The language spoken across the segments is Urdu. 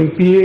MPA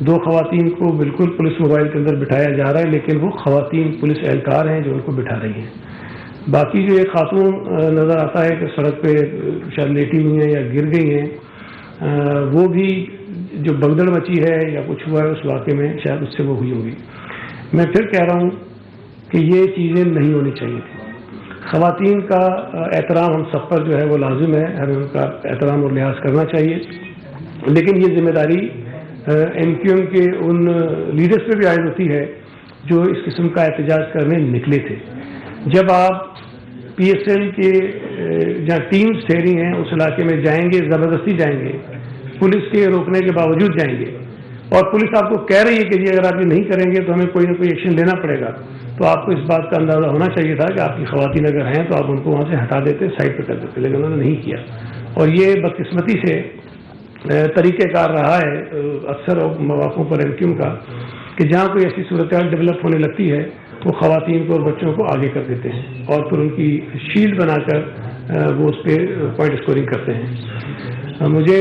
2 خواتین کو بالکل پولیس موبائل کے اندر بٹھایا جا رہا ہے، لیکن وہ خواتین پولیس اہلکار ہیں جو ان کو بٹھا رہی ہیں۔ باقی جو ایک خاتون نظر آتا ہے کہ سڑک پہ شاید لیٹی ہوئی ہیں یا گر گئی ہیں، وہ بھی جو بگدڑ مچی ہے یا کچھ ہوا ہے اس واقعے میں، شاید اس سے وہ ہوئی ہوگی۔ میں پھر کہہ رہا ہوں کہ یہ چیزیں نہیں ہونی چاہیے تھی۔ خواتین کا احترام ہم سب پر جو ہے وہ لازم ہے، ہمیں ان کا احترام اور لحاظ کرنا چاہیے، لیکن یہ ذمہ داری ایم کیو ایم کے ان لیڈرز پہ بھی عائد ہوتی ہے جو اس قسم کا احتجاج کرنے نکلے تھے۔ جب آپ پی ایس ایل کے جہاں ٹیمز ٹھہری ہیں اس علاقے میں جائیں گے، زبردستی جائیں گے، پولیس کے روکنے کے باوجود جائیں گے، اور پولیس آپ کو کہہ رہی ہے کہ جی اگر آپ یہ نہیں کریں گے تو ہمیں کوئی نہ کوئی ایکشن لینا پڑے گا، تو آپ کو اس بات کا اندازہ ہونا چاہیے تھا کہ آپ کی خواتین اگر ہیں تو آپ ان کو وہاں سے ہٹا دیتے، سائڈ پہ کر دیتے، لیکن انہوں نے نہیں کیا۔ اور یہ بدقسمتی سے طریقہ کار رہا ہے اکثر مواقعوں پر ایم کیو ایم کا کہ جہاں کوئی ایسی صورتحال ڈیولپ ہونے لگتی ہے وہ خواتین کو اور بچوں کو آگے کر دیتے ہیں اور پھر ان کی شیلڈ بنا کر وہ اس پہ پوائنٹ اسکورنگ کرتے ہیں۔ مجھے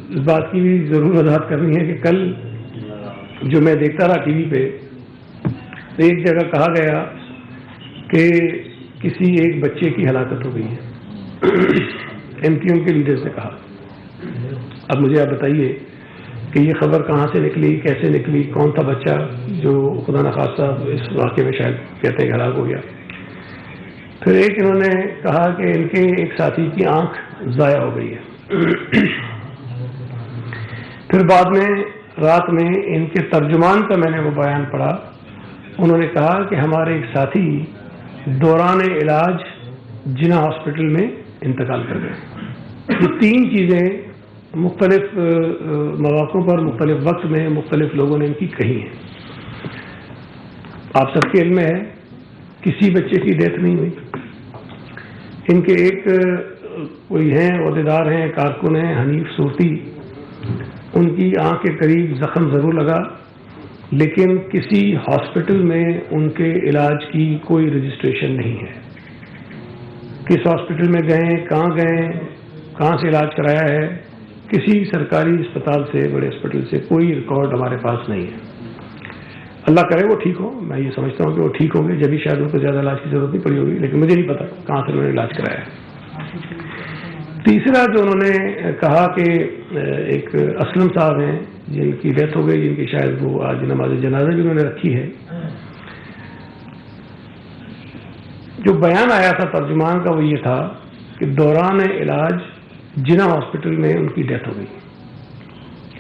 اس بات کی بھی ضرور وضاحت کرنی ہے کہ کل جو میں دیکھتا رہا ٹی وی پہ، ایک جگہ کہا گیا کہ کسی ایک بچے کی ہلاکت ہو گئی ہے، ایم کیو ایم کے لیڈرز نے کہا۔ اب مجھے آپ بتائیے کہ یہ خبر کہاں سے نکلی، کیسے نکلی، کون تھا بچہ جو خدا نخواستہ اس واقعے میں شاید کہتے ہیں کہ ہلاک ہو گیا۔ پھر ایک انہوں نے کہا کہ ان کے ایک ساتھی کی آنکھ ضائع ہو گئی ہے۔ پھر بعد میں رات میں ان کے ترجمان کا میں نے وہ بیان پڑھا، انہوں نے کہا کہ ہمارے ایک ساتھی دوران علاج جناح ہاسپٹل میں انتقال کر گئے۔ یہ 3 چیزیں مختلف مواقعوں پر مختلف وقت میں مختلف لوگوں نے ان کی کہی ہیں۔ آپ سب کے علم میں ہے کسی بچے کی ڈیتھ نہیں ہوئی۔ ان کے ایک کوئی ہیں عہدیدار ہیں، کارکن ہیں، حنیف صورتی، ان کی آنکھ کے قریب زخم ضرور لگا، لیکن کسی ہاسپٹل میں ان کے علاج کی کوئی رجسٹریشن نہیں ہے۔ کس ہاسپٹل میں گئے، کہاں سے علاج کرایا ہے، کسی سرکاری اسپتال سے، بڑے ہاسپٹل سے کوئی ریکارڈ ہمارے پاس نہیں ہے۔ اللہ کرے وہ ٹھیک ہو، میں یہ سمجھتا ہوں کہ وہ ٹھیک ہوں گے، جبھی شاید ان کو زیادہ علاج کی ضرورت نہیں پڑی ہوگی، لیکن مجھے نہیں پتا کہاں سے انہوں نے علاج کرایا ہے۔ تیسرا جو انہوں نے کہا کہ ایک اسلم صاحب ہیں جن کی ڈیتھ ہو گئی، جن کی شاید وہ آج نماز جنازہ بھی انہوں نے رکھی ہے۔ جو بیان آیا تھا ترجمان کا وہ یہ تھا کہ دوران علاج جناح ہاسپٹل میں ان کی ڈیتھ ہو گئی۔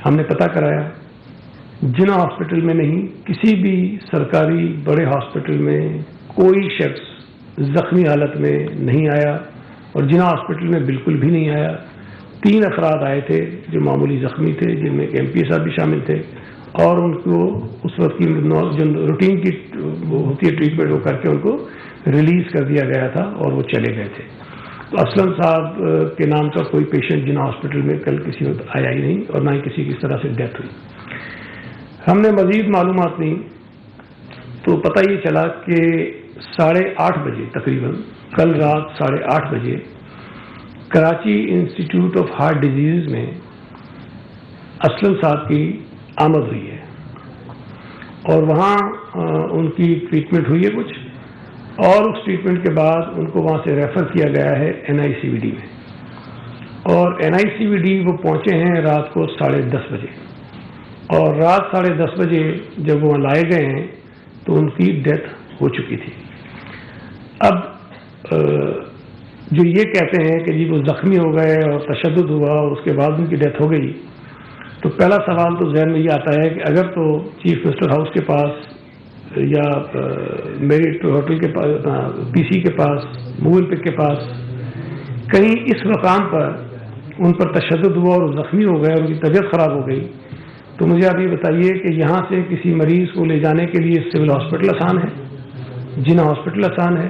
ہم نے پتہ کرایا، جناح ہاسپٹل میں نہیں، کسی بھی سرکاری بڑے ہاسپٹل میں کوئی شخص زخمی حالت میں نہیں آیا، اور جناح ہاسپٹل میں بالکل بھی نہیں آیا۔ 3 افراد آئے تھے جو معمولی زخمی تھے، جن میں ایم پی صاحب بھی شامل تھے، اور ان کو اس وقت کی جو روٹین کی وہ ہوتی ہے ٹریٹمنٹ وہ کر کے ان کو ریلیز کر دیا گیا تھا اور وہ چلے گئے تھے۔ تو اسلم صاحب کے نام کا کوئی پیشنٹ جناح ہاسپٹل میں کل کسی وقت آیا ہی نہیں، اور نہ ہی کسی کی اس طرح سے ڈیتھ ہوئی۔ ہم نے مزید معلومات لی تو پتہ یہ چلا کہ 8:30 بجے تقریباً کل رات 8:30 بجے Karachi institute of heart disease میں اسلم صاحب کی آمد ہوئی ہے، اور وہاں ان کی ٹریٹمنٹ ہوئی ہے کچھ، اور اس ٹریٹمنٹ کے بعد ان کو وہاں سے ریفر کیا گیا ہے NICVD میں، اور NICVD وہ پہنچے ہیں رات کو 10:30 بجے، اور رات 10:30 بجے جب وہاں لائے گئے ہیں تو ان کی ڈیتھ ہو چکی تھی۔ اب جو یہ کہتے ہیں کہ جی وہ زخمی ہو گئے اور تشدد ہوا اور اس کے بعد ان کی ڈیتھ ہو گئی، تو پہلا سوال تو ذہن میں یہ آتا ہے کہ اگر تو چیف منسٹر ہاؤس کے پاس یا میرٹ ہوٹل کے پاس، PC کے پاس، موول پک کے پاس کہیں اس مقام پر ان پر تشدد ہوا اور زخمی ہو گئے اور ان کی طبیعت خراب ہو گئی، تو مجھے آپ یہ بتائیے کہ یہاں سے کسی مریض کو لے جانے کے لیے سول ہاسپٹل آسان ہے، جناح ہاسپٹل آسان ہے،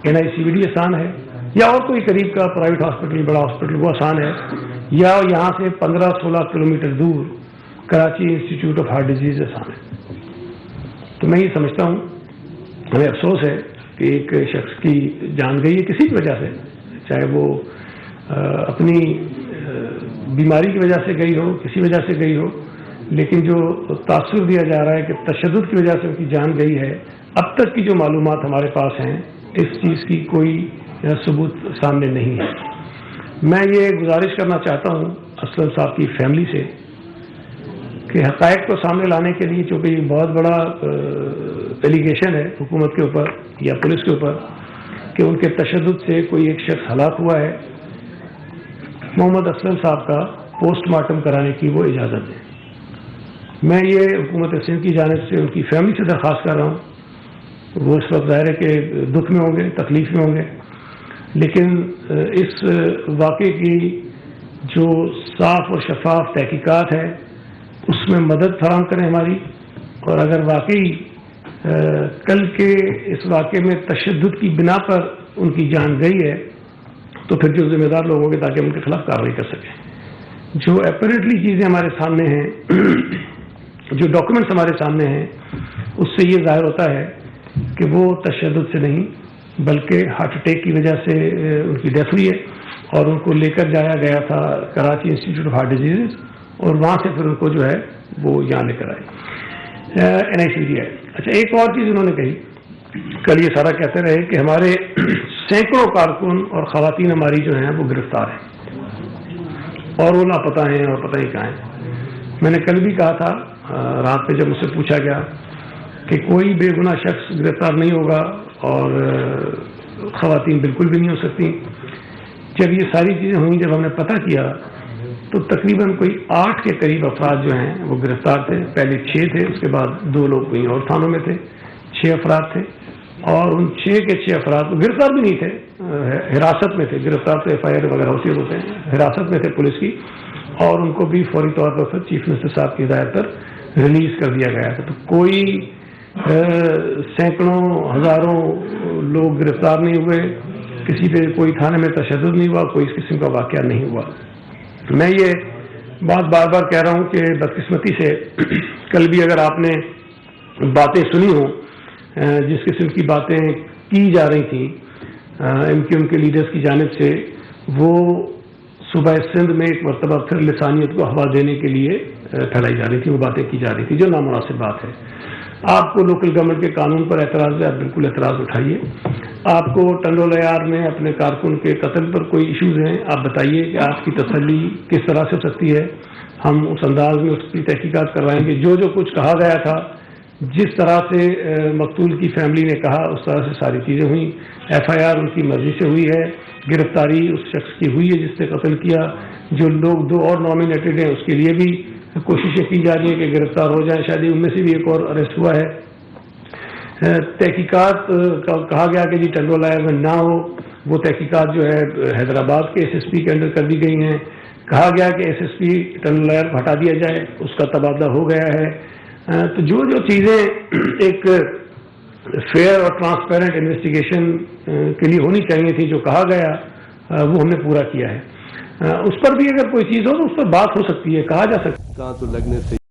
NICVD آسان ہے، یا اور کوئی قریب کا پرائیویٹ ہاسپٹل، بڑا ہاسپٹل وہ آسان ہے، یا یہاں سے 15-16 کلومیٹر دور Karachi institute of heart disease آسان ہے؟ تو میں یہ سمجھتا ہوں، ہمیں افسوس ہے کہ ایک شخص کی جان گئی ہے کسی بھی وجہ سے، چاہے وہ اپنی بیماری کی وجہ سے گئی ہو، کسی وجہ سے گئی ہو، لیکن جو تاثر دیا جا رہا ہے کہ تشدد کی وجہ سے ان کی جان گئی ہے، اب تک کی جو معلومات ہمارے پاس ہیں اس چیز کی کوئی ثبوت سامنے نہیں ہے۔ میں یہ گزارش کرنا چاہتا ہوں اسلم صاحب کی فیملی سے کہ حقائق کو سامنے لانے کے لیے، چونکہ یہ بہت بڑا ایلیگیشن ہے حکومت کے اوپر یا پولیس کے اوپر کہ ان کے تشدد سے کوئی ایک شخص ہلاک ہوا ہے، محمد اسلم صاحب کا پوسٹ مارٹم کرانے کی وہ اجازت ہے۔ میں یہ حکومت سندھ کی جانب سے ان کی فیملی سے درخواست کر رہا ہوں، وہ اس وقت ظاہر ہے کہ دکھ میں ہوں گے، تکلیف میں ہوں گے، لیکن اس واقعے کی جو صاف اور شفاف تحقیقات ہے اس میں مدد فراہم کریں ہماری، اور اگر واقعی کل کے اس واقعے میں تشدد کی بنا پر ان کی جان گئی ہے تو پھر جو ذمہ دار لوگ ہوں گے تاکہ ان کے خلاف کارروائی کر سکیں۔ جو اپیرنٹلی چیزیں ہمارے سامنے ہیں، جو ڈاکومنٹس ہمارے سامنے ہیں، اس سے یہ ظاہر ہوتا ہے کہ وہ تشدد سے نہیں بلکہ ہارٹ اٹیک کی وجہ سے ان کی ڈیتھ ہوئی ہے، اور ان کو لے کر جایا گیا تھا Karachi institute of heart disease, اور وہاں سے پھر ان کو جو ہے وہ یہاں لے کر آئے NICD ہے۔ اچھا، ایک اور چیز انہوں نے کہی، کل یہ سارا کہتے رہے کہ ہمارے سینکڑوں کارکن اور خواتین ہماری جو ہیں وہ گرفتار ہیں اور وہ لاپتہ ہیں اور پتہ نہیں کہاں ہیں۔ میں نے کل بھی کہا تھا رات میں جب مجھ سے پوچھا گیا کہ کوئی بے گناہ شخص گرفتار نہیں ہوگا اور خواتین بالکل بھی نہیں ہو سکتی۔ جب یہ ساری چیزیں ہوئیں، جب ہم نے پتہ کیا تو تقریباً کوئی 8 کے قریب افراد جو ہیں وہ گرفتار تھے۔ پہلے 6 تھے، اس کے بعد 2 لوگ کہیں اور تھانوں میں تھے، 6 افراد تھے، اور ان 6 کے 6 افراد گرفتار بھی نہیں تھے، حراست میں تھے۔ گرفتار تو FIR وغیرہ ہوتے ہیں، حراست میں تھے پولیس کی، اور ان کو بھی فوری طور پر پھر چیف منسٹر صاحب کی ہدایت پر ریلیز کر دیا گیا تھا۔ تو کوئی سینکڑوں ہزاروں لوگ گرفتار نہیں ہوئے، کسی پہ کوئی تھانے میں تشدد نہیں ہوا، کوئی اس قسم کا واقعہ نہیں ہوا۔ میں یہ بات بار بار کہہ رہا ہوں کہ بدقسمتی سے کل بھی اگر آپ نے باتیں سنی ہوں، جس قسم کی باتیں کی جا رہی تھیں MQM کے لیڈرز کی جانب سے، وہ صوبہ سندھ میں ایک مرتبہ پھر لسانیت کو ہوا دینے کے لیے پھیلائی جا رہی تھی، وہ باتیں کی جا رہی تھی جو نامناسب بات ہے۔ آپ کو لوکل گورنمنٹ کے قانون پر اعتراض ہے، آپ بالکل اعتراض اٹھائیے۔ آپ کو ٹنڈو لیار میں اپنے کارکن کے قتل پر کوئی ایشوز ہیں، آپ بتائیے کہ آپ کی تسلی کس طرح سے ہو سکتی ہے، ہم اس انداز میں اس کی تحقیقات کروائیں گے۔ جو کچھ کہا گیا تھا، جس طرح سے مقتول کی فیملی نے کہا، اس طرح سے ساری چیزیں ہوئیں۔ FIR ان کی مرضی سے ہوئی ہے، گرفتاری اس شخص کی ہوئی ہے جس نے قتل کیا۔ جو لوگ 2 اور نامینیٹڈ ہیں اس کے لیے بھی کوششیں کی جا رہی ہیں کہ گرفتار ہو جائیں، شاید ان میں سے بھی ایک اور اریسٹ ہوا ہے۔ تحقیقات کہا گیا کہ جی ٹنڈو لائر میں نہ ہو، وہ تحقیقات جو ہے حیدرآباد کے SSP کے اندر کر دی گئی ہیں۔ کہا گیا کہ SSP ٹنڈو لائر کو ہٹا دیا جائے، اس کا تبادلہ ہو گیا ہے۔ تو جو چیزیں ایک فیئر اور ٹرانسپیرنٹ انویسٹیگیشن کے لیے ہونی چاہیے تھی، جو کہا گیا وہ ہم نے پورا کیا ہے۔ اس پر بھی اگر کوئی چیز ہو تو اس پر بات ہو سکتی ہے، کہا جا سکتا ہے۔ تو لگنے سے